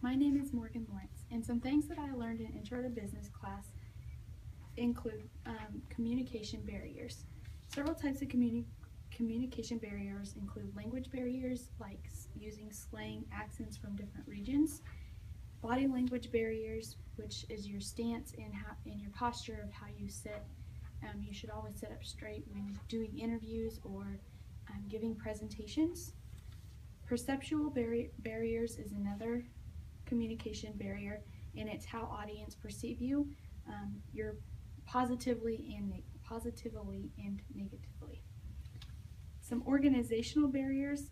My name is Morgan Lawrence, and some things that I learned in Intro to Business class include communication barriers. Several types of communication barriers include language barriers, like using slang accents from different regions, body language barriers, which is your stance and your posture of how you sit. You should always sit up straight when doing interviews or giving presentations. Perceptual barriers is another communication barrier, and it's how audience perceive you, you're positively and negatively. Some organizational barriers,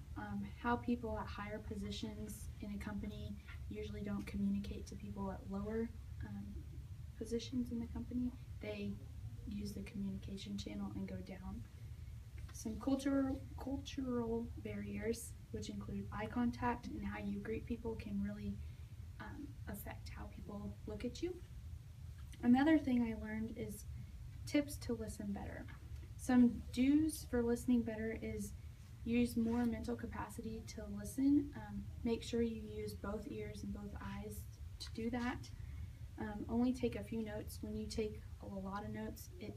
how people at higher positions in a company usually don't communicate to people at lower positions in the company. They use the communication channel and go down. Some cultural barriers, which include eye contact and how you greet people, can really affect how people look at you. Another thing I learned is tips to listen better. Some do's for listening better is use more mental capacity to listen. Make sure you use both ears and both eyes to do that. Only take a few notes. When you take a lot of notes, you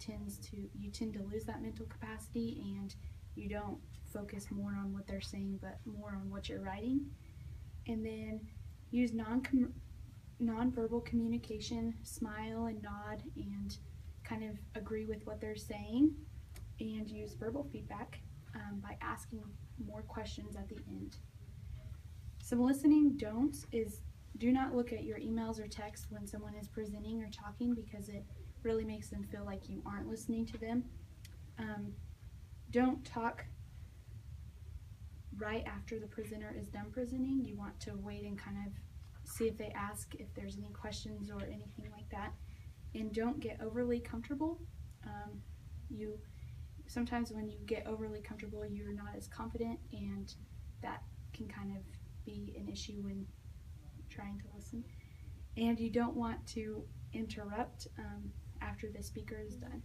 tend to lose that mental capacity, and you don't focus more on what they're saying but more on what you're writing. And then use nonverbal communication, smile and nod and kind of agree with what they're saying, and use verbal feedback by asking more questions at the end. Some listening don'ts is do not look at your emails or texts when someone is presenting or talking, because it really makes them feel like you aren't listening to them. Don't talk right after the presenter is done presenting. You want to wait and kind of see if they ask if there's any questions or anything like that. And don't get overly comfortable. Sometimes when you get overly comfortable, you're not as confident, and that can kind of be an issue when trying to listen. And you don't want to interrupt after the speaker is done.